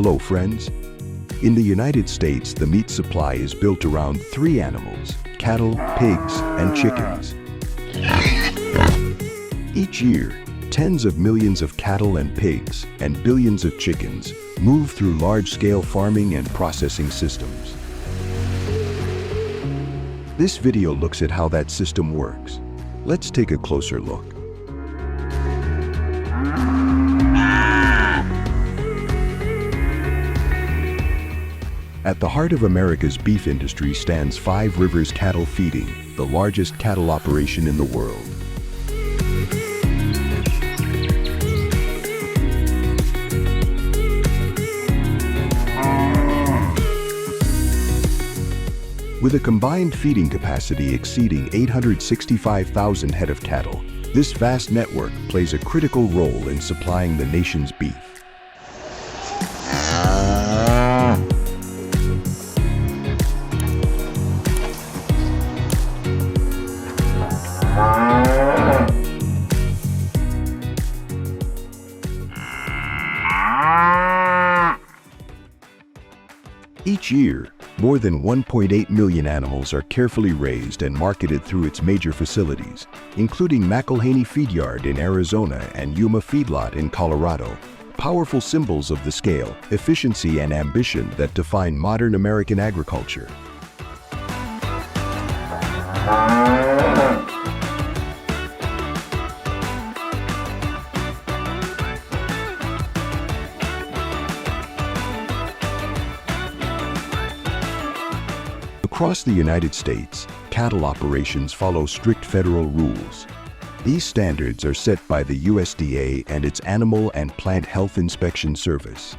Hello friends. In the United States, the meat supply is built around three animals: cattle, pigs, and chickens. Each year, tens of millions of cattle and pigs and billions of chickens move through large-scale farming and processing systems. This video looks at how that system works. Let's take a closer look. At the heart of America's beef industry stands Five Rivers Cattle Feeding, the largest cattle operation in the world. With a combined feeding capacity exceeding 865,000 head of cattle, this vast network plays a critical role in supplying the nation's beef. Each year, more than 1.8 million animals are carefully raised and marketed through its major facilities, including McElhaney Feed Yard in Arizona and Yuma Feedlot in Colorado, powerful symbols of the scale, efficiency, and ambition that define modern American agriculture. Across the United States, cattle operations follow strict federal rules. These standards are set by the USDA and its Animal and Plant Health Inspection Service.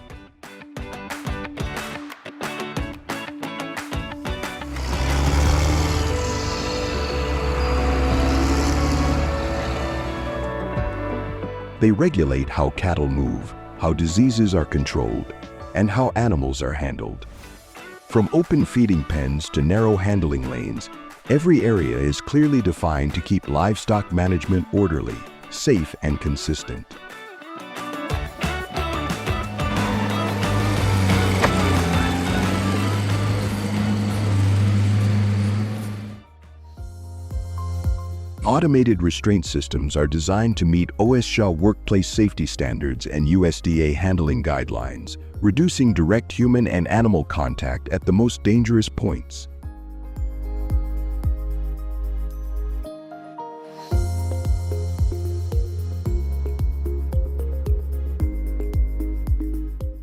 They regulate how cattle move, how diseases are controlled, and how animals are handled. From open feeding pens to narrow handling lanes, every area is clearly defined to keep livestock management orderly, safe, and consistent. Automated restraint systems are designed to meet OSHA workplace safety standards and USDA handling guidelines, reducing direct human and animal contact at the most dangerous points.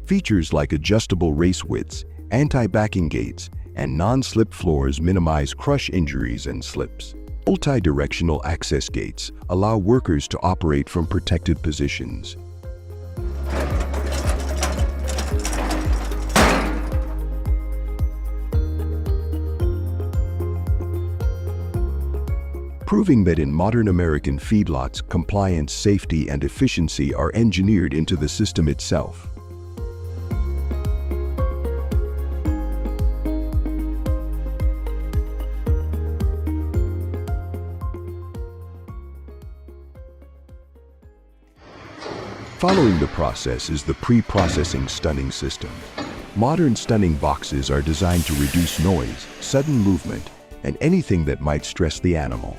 Features like adjustable race widths, anti-backing gates, and non-slip floors minimize crush injuries and slips. Multi-directional access gates allow workers to operate from protected positions. Proving that in modern American feedlots, compliance, safety, and efficiency are engineered into the system itself. Following the process is the pre-processing stunning system. Modern stunning boxes are designed to reduce noise, sudden movement, and anything that might stress the animal.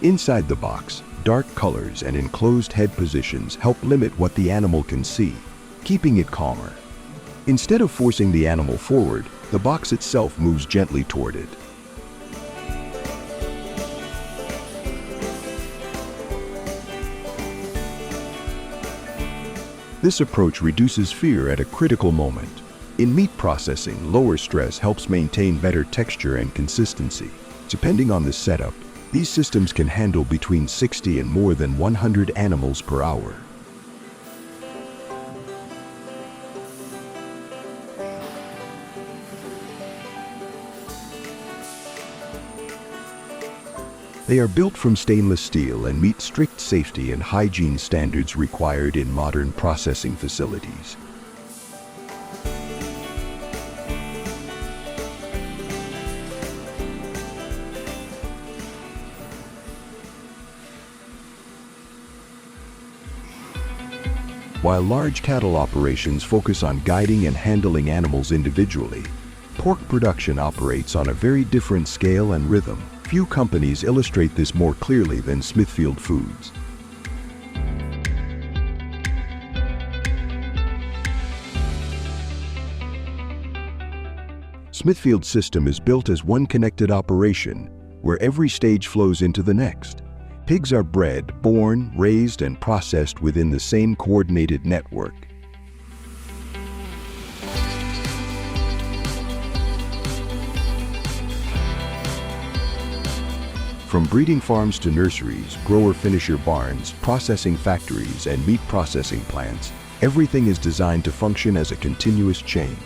Inside the box, dark colors and enclosed head positions help limit what the animal can see, keeping it calmer. Instead of forcing the animal forward, the box itself moves gently toward it. This approach reduces fear at a critical moment. In meat processing, lower stress helps maintain better texture and consistency. Depending on the setup, these systems can handle between 60 and more than 100 animals per hour. They are built from stainless steel and meet strict safety and hygiene standards required in modern processing facilities. While large cattle operations focus on guiding and handling animals individually, pork production operates on a very different scale and rhythm. Few companies illustrate this more clearly than Smithfield Foods. Smithfield's system is built as one connected operation, where every stage flows into the next. Pigs are bred, born, raised, and processed within the same coordinated network. From breeding farms to nurseries, grower-finisher barns, processing factories, and meat processing plants, everything is designed to function as a continuous chain.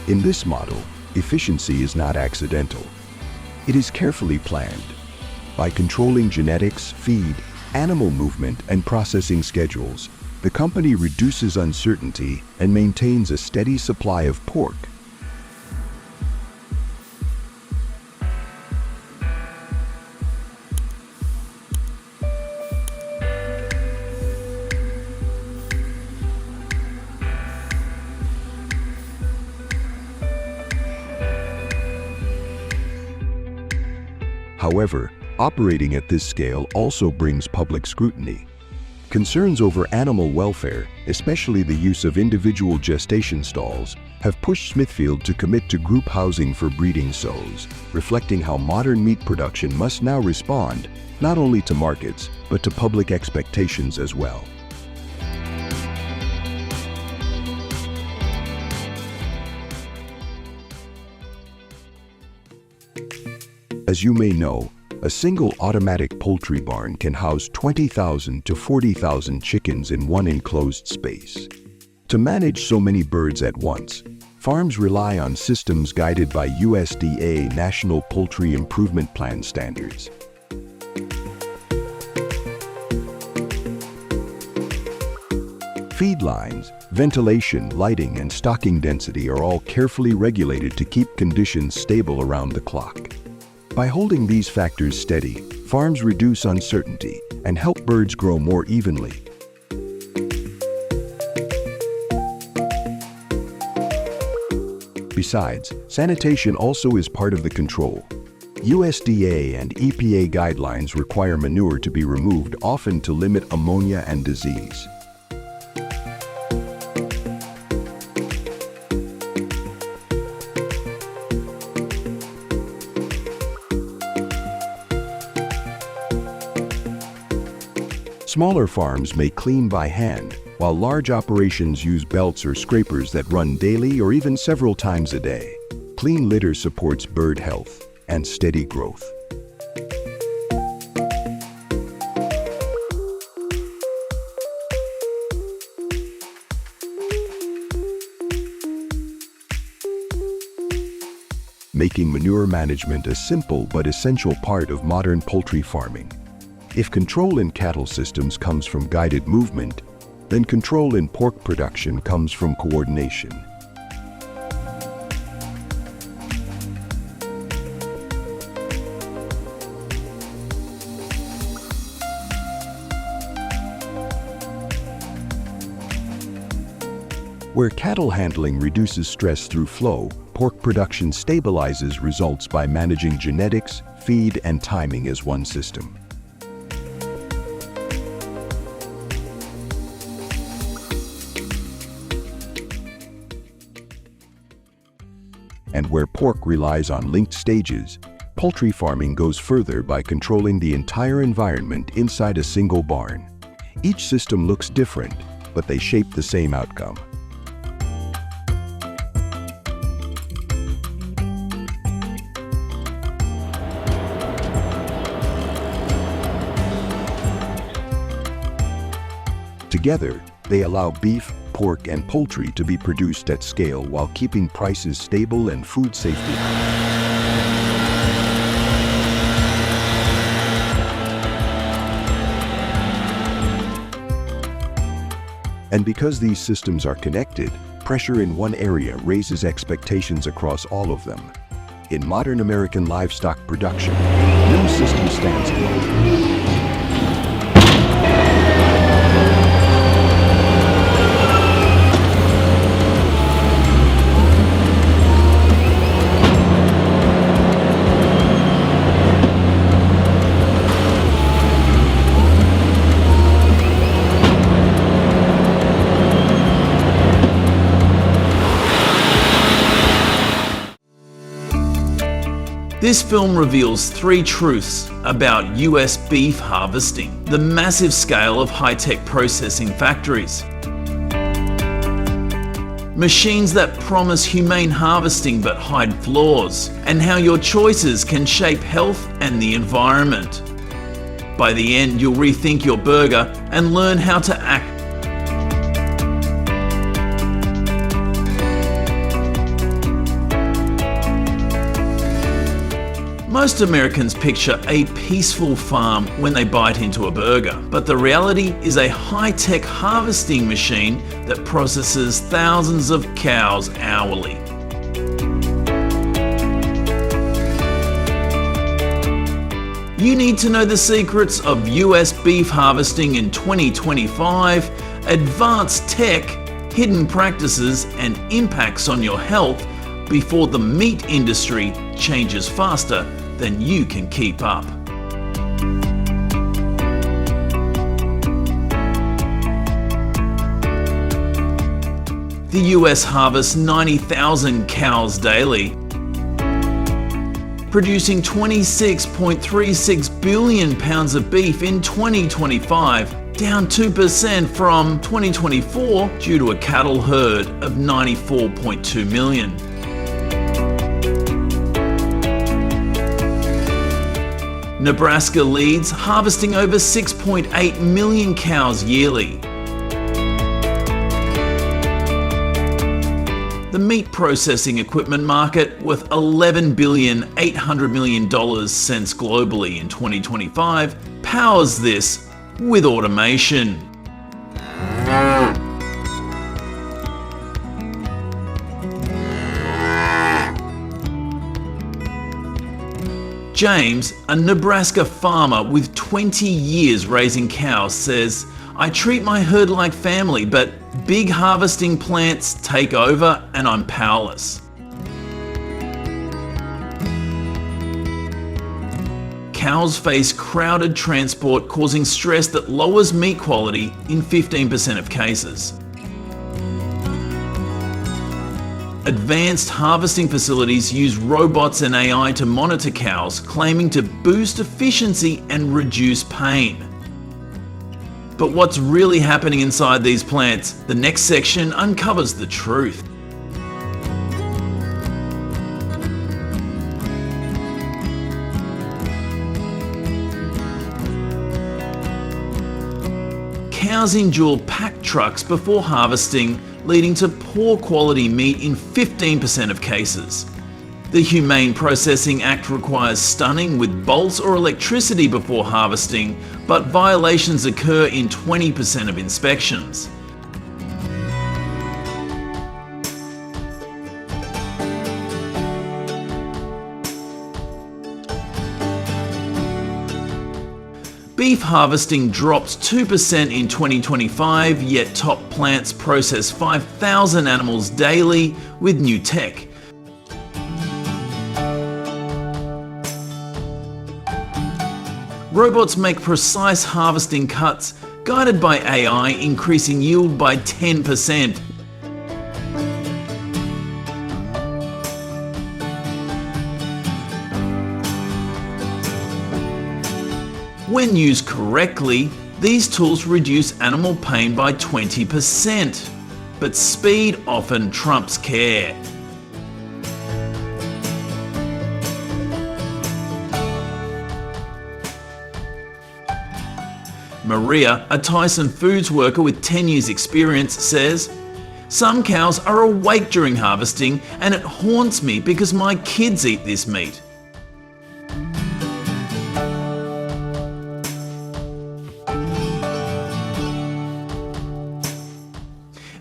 In this model, efficiency is not accidental. It is carefully planned. By controlling genetics, feed, animal movement, and processing schedules, the company reduces uncertainty and maintains a steady supply of pork. However, operating at this scale also brings public scrutiny. Concerns over animal welfare, especially the use of individual gestation stalls, have pushed Smithfield to commit to group housing for breeding sows, reflecting how modern meat production must now respond not only to markets, but to public expectations as well. As you may know, a single automatic poultry barn can house 20,000 to 40,000 chickens in one enclosed space. To manage so many birds at once, farms rely on systems guided by USDA National Poultry Improvement Plan standards. Feed lines, ventilation, lighting, and stocking density are all carefully regulated to keep conditions stable around the clock. By holding these factors steady, farms reduce uncertainty and help birds grow more evenly. Besides, sanitation also is part of the control. USDA and EPA guidelines require manure to be removed often to limit ammonia and disease. Smaller farms may clean by hand, while large operations use belts or scrapers that run daily or even several times a day. Clean litter supports bird health and steady growth. Making manure management a simple but essential part of modern poultry farming. If control in cattle systems comes from guided movement, then control in pork production comes from coordination. Where cattle handling reduces stress through flow, pork production stabilizes results by managing genetics, feed, and timing as one system. And where pork relies on linked stages, poultry farming goes further by controlling the entire environment inside a single barn. Each system looks different, but they shape the same outcome. Together, they allow beef, pork, and poultry to be produced at scale while keeping prices stable and food safety high. And because these systems are connected, pressure in one area raises expectations across all of them. In modern American livestock production, no system stands alone. This film reveals 3 truths about US beef harvesting, the massive scale of high-tech processing factories, machines that promise humane harvesting but hide flaws, and how your choices can shape health and the environment. By the end, you'll rethink your burger and learn how to act. Most Americans picture a peaceful farm when they bite into a burger, but the reality is a high-tech harvesting machine that processes thousands of cows hourly. You need to know the secrets of US beef harvesting in 2025, advanced tech, hidden practices, and impacts on your health before the meat industry changes faster than you can keep up. The US harvests 90,000 cows daily, producing 26.36 billion pounds of beef in 2025, down 2% from 2024 due to a cattle herd of 94.2 million. Nebraska leads, harvesting over 6.8 million cows yearly. The meat processing equipment market, with $11.8 billion since globally in 2025, powers this with automation. James, a Nebraska farmer with 20 years raising cows, says, "I treat my herd like family, but big harvesting plants take over and I'm powerless." Cows face crowded transport, causing stress that lowers meat quality in 15% of cases. Advanced harvesting facilities use robots and AI to monitor cows, claiming to boost efficiency and reduce pain. But what's really happening inside these plants? The next section uncovers the truth. Cows endure packed trucks before harvesting, leading to poor quality meat in 15% of cases. The Humane Processing Act requires stunning with bolts or electricity before harvesting, but violations occur in 20% of inspections. Beef harvesting drops 2% in 2025, yet top plants process 5,000 animals daily with new tech. Robots make precise harvesting cuts, guided by AI, increasing yield by 10%. When used correctly, these tools reduce animal pain by 20%, but speed often trumps care. Maria, a Tyson Foods worker with 10 years experience, says, "Some cows are awake during harvesting and it haunts me because my kids eat this meat."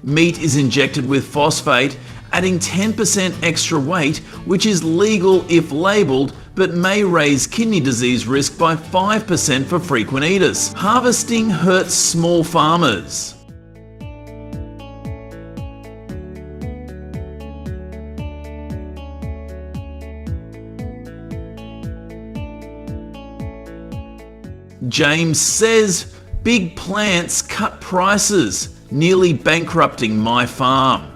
Meat is injected with phosphate, adding 10% extra weight, which is legal if labelled, but may raise kidney disease risk by 5% for frequent eaters. Harvesting hurts small farmers. James says, big plants cut prices, nearly bankrupting my farm.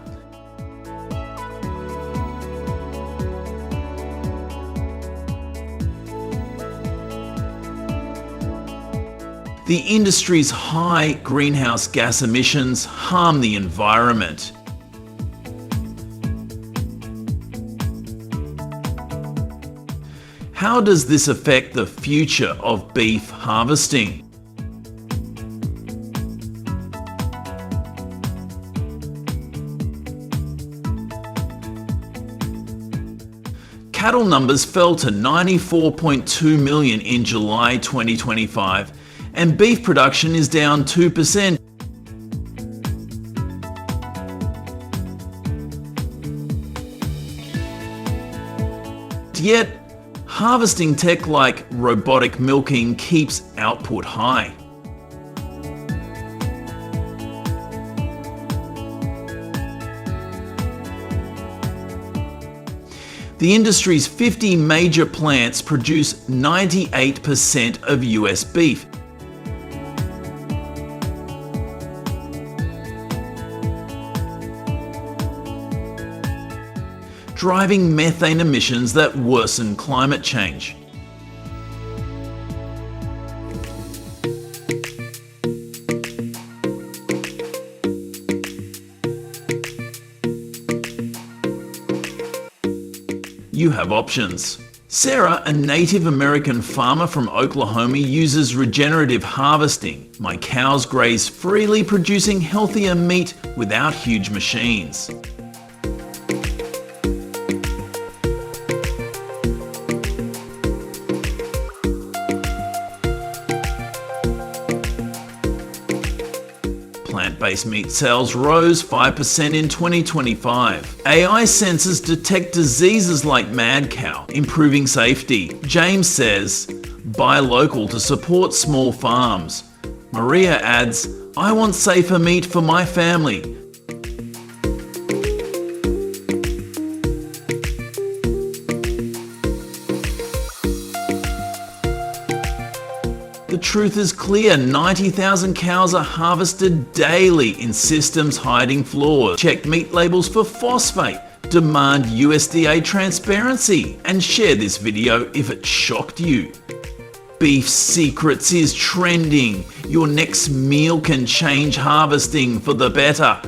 The industry's high greenhouse gas emissions harm the environment. How does this affect the future of beef harvesting? Cattle numbers fell to 94.2 million in July 2025, and beef production is down 2%. Yet, harvesting tech like robotic milking keeps output high. The industry's 50 major plants produce 98% of US beef. Driving methane emissions that worsen climate change. You have options. Sarah, a Native American farmer from Oklahoma, uses regenerative harvesting. My cows graze freely, producing healthier meat without huge machines. Plant-based meat sales rose 5% in 2025. AI sensors detect diseases like mad cow, improving safety. James says, buy local to support small farms. Maria adds, I want safer meat for my family. The truth is clear, 90,000 cows are harvested daily in systems hiding flaws. Check meat labels for phosphate, demand USDA transparency, and share this video if it shocked you. Beef Secrets is trending. Your next meal can change harvesting for the better.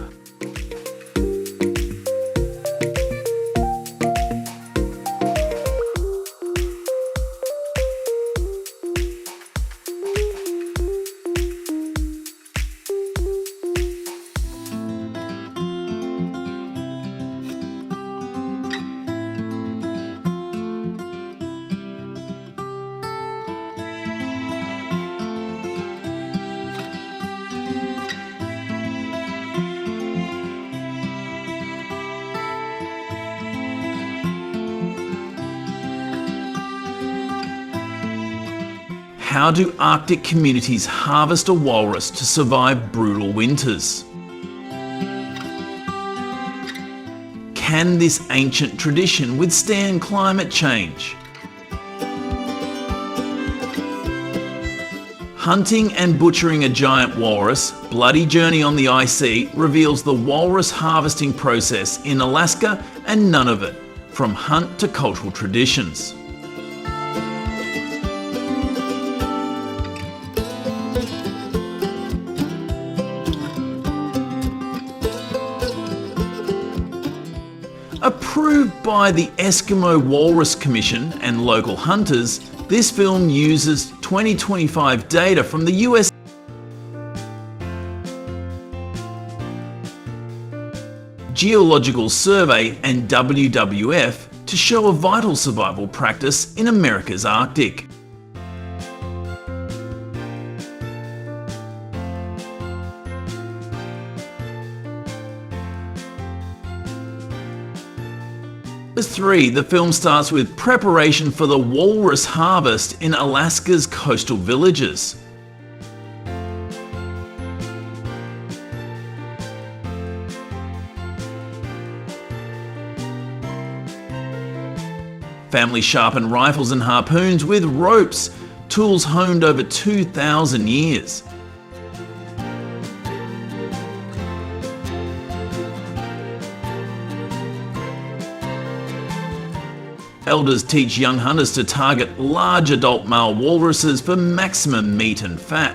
How do Arctic communities harvest a walrus to survive brutal winters? Can this ancient tradition withstand climate change? Hunting and butchering a giant walrus, Bloody Journey on the IC, reveals the walrus harvesting process in Alaska and Nunavut, from hunt to cultural traditions. Approved by the Eskimo Walrus Commission and local hunters, this film uses 2025 data from the US Geological Survey and WWF to show a vital survival practice in America's Arctic. 3, the film starts with preparation for the walrus harvest in Alaska's coastal villages. Families sharpen rifles and harpoons with ropes, tools honed over 2,000 years. Elders teach young hunters to target large adult male walruses for maximum meat and fat.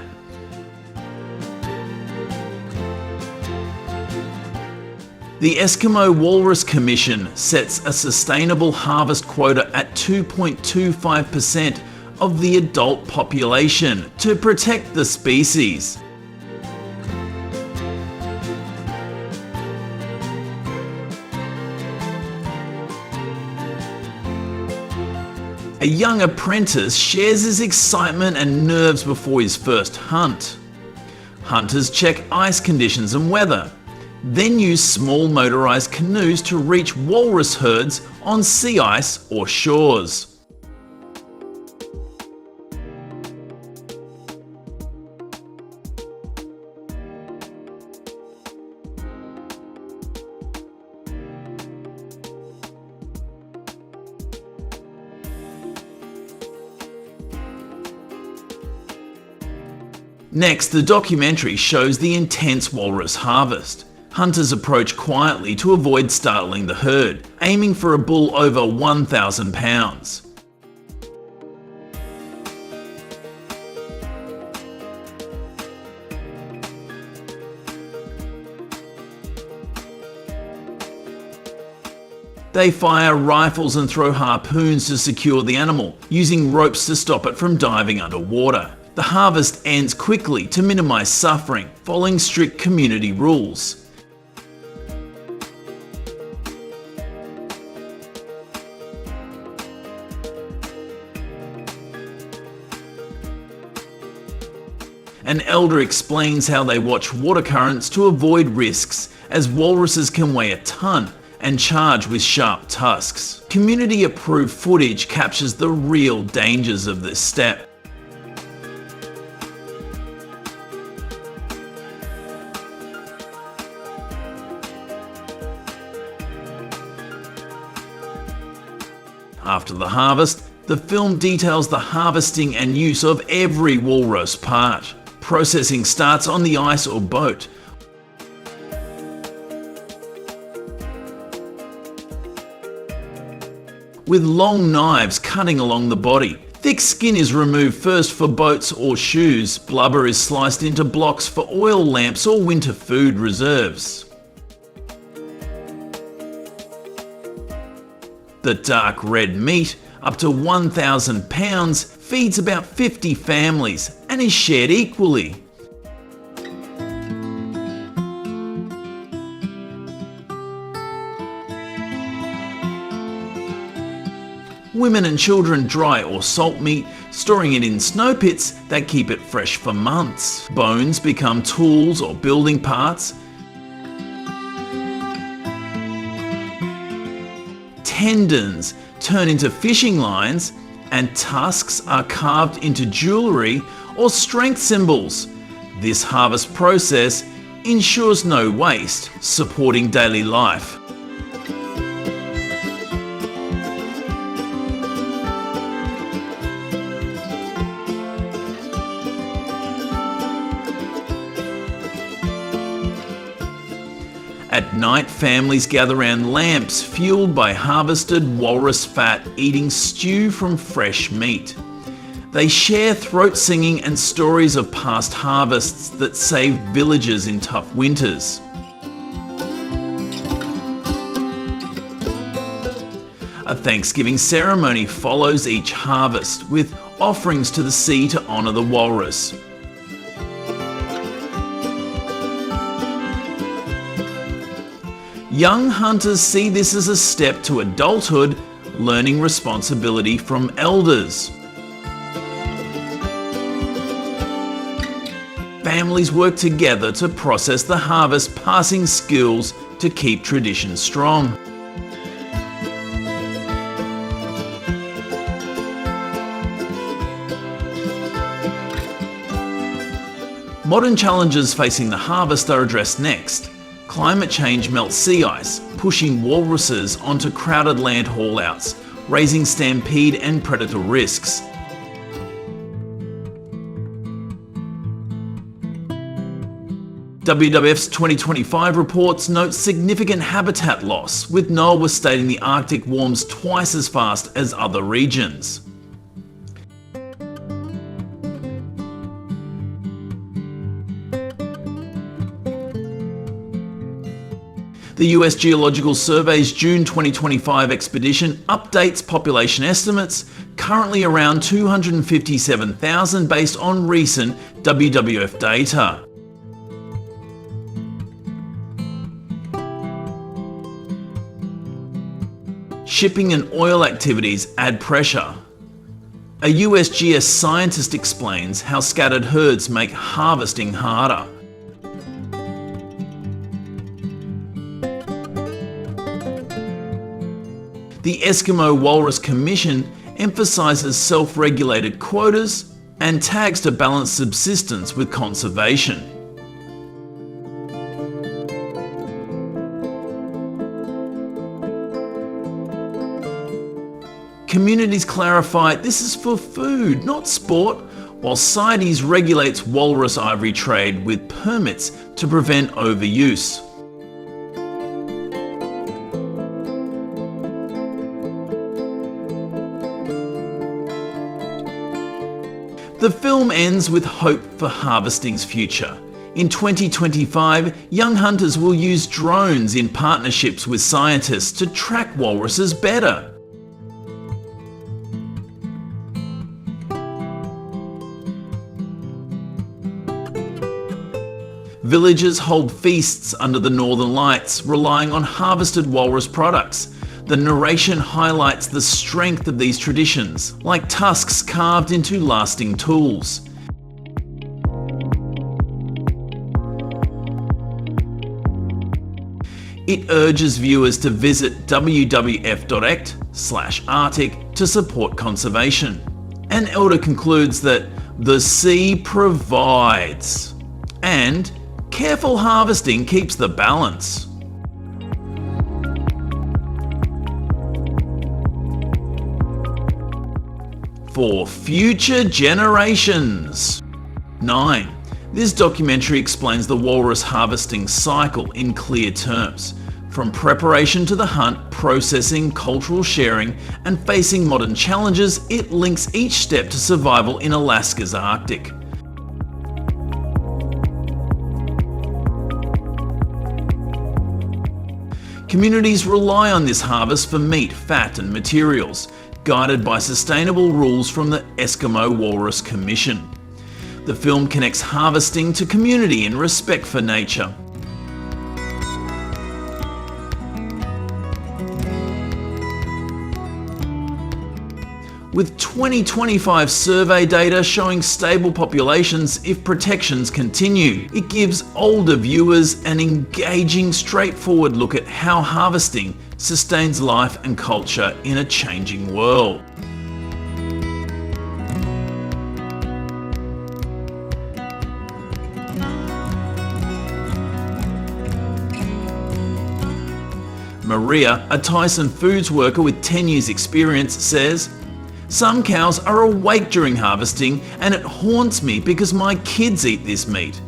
The Eskimo Walrus Commission sets a sustainable harvest quota at 2.25% of the adult population to protect the species. A young apprentice shares his excitement and nerves before his first hunt. Hunters check ice conditions and weather, then use small motorized canoes to reach walrus herds on sea ice or shores. Next, the documentary shows the intense walrus harvest. Hunters approach quietly to avoid startling the herd, aiming for a bull over 1,000 pounds. They fire rifles and throw harpoons to secure the animal, using ropes to stop it from diving underwater. The harvest ends quickly to minimize suffering, following strict community rules. An elder explains how they watch water currents to avoid risks, as walruses can weigh a ton and charge with sharp tusks. Community-approved footage captures the real dangers of this step. After the harvest, the film details the harvesting and use of every walrus part. Processing starts on the ice or boat. With long knives cutting along the body. Thick skin is removed first for boats or shoes. Blubber is sliced into blocks for oil lamps or winter food reserves. The dark red meat, up to 1,000 pounds, feeds about 50 families and is shared equally. Women and children dry or salt meat, storing it in snow pits that keep it fresh for months. Bones become tools or building parts. Tendons turn into fishing lines, and tusks are carved into jewellery or strength symbols. This harvest process ensures no waste, supporting daily life. At night, families gather around lamps fueled by harvested walrus fat, eating stew from fresh meat. They share throat singing and stories of past harvests that saved villages in tough winters. A Thanksgiving ceremony follows each harvest, with offerings to the sea to honour the walrus. Young hunters see this as a step to adulthood, learning responsibility from elders. Families work together to process the harvest, passing skills to keep tradition strong. Modern challenges facing the harvest are addressed next. Climate change melts sea ice, pushing walruses onto crowded land haulouts, raising stampede and predator risks. WWF's 2025 reports note significant habitat loss, with NOAA stating the Arctic warms twice as fast as other regions. The US Geological Survey's June 2025 expedition updates population estimates, currently around 257,000 based on recent WWF data. Shipping and oil activities add pressure. A USGS scientist explains how scattered herds make harvesting harder. The Eskimo Walrus Commission emphasises self-regulated quotas and tags to balance subsistence with conservation. Communities clarify this is for food, not sport, while CITES regulates walrus ivory trade with permits to prevent overuse. The film ends with hope for harvesting's future. In 2025, young hunters will use drones in partnerships with scientists to track walruses better. Villagers hold feasts under the northern lights, relying on harvested walrus products. The narration highlights the strength of these traditions, like tusks carved into lasting tools. It urges viewers to visit wwf.ect/Arctic to support conservation. And Elder concludes that the sea provides, and careful harvesting keeps the balance. For future generations. 9. This documentary explains the walrus harvesting cycle in clear terms. From preparation to the hunt, processing, cultural sharing, and facing modern challenges, it links each step to survival in Alaska's Arctic. Communities rely on this harvest for meat, fat, and materials, guided by sustainable rules from the Eskimo Walrus Commission. The film connects harvesting to community and respect for nature. With 2025 survey data showing stable populations if protections continue, it gives older viewers an engaging, straightforward look at how harvesting sustains life and culture in a changing world. Maria, a Tyson Foods worker with 10 years experience, says, "Some cows are awake during harvesting and it haunts me because my kids eat this meat."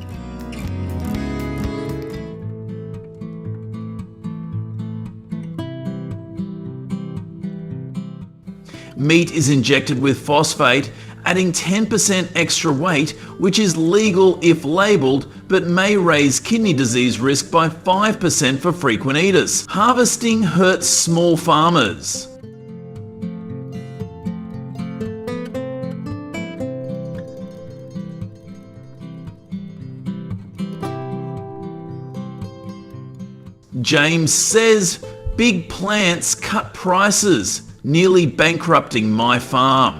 Meat is injected with phosphate, adding 10% extra weight, which is legal if labelled, but may raise kidney disease risk by 5% for frequent eaters. Harvesting hurts small farmers. James says, "Big plants cut prices, nearly bankrupting my farm."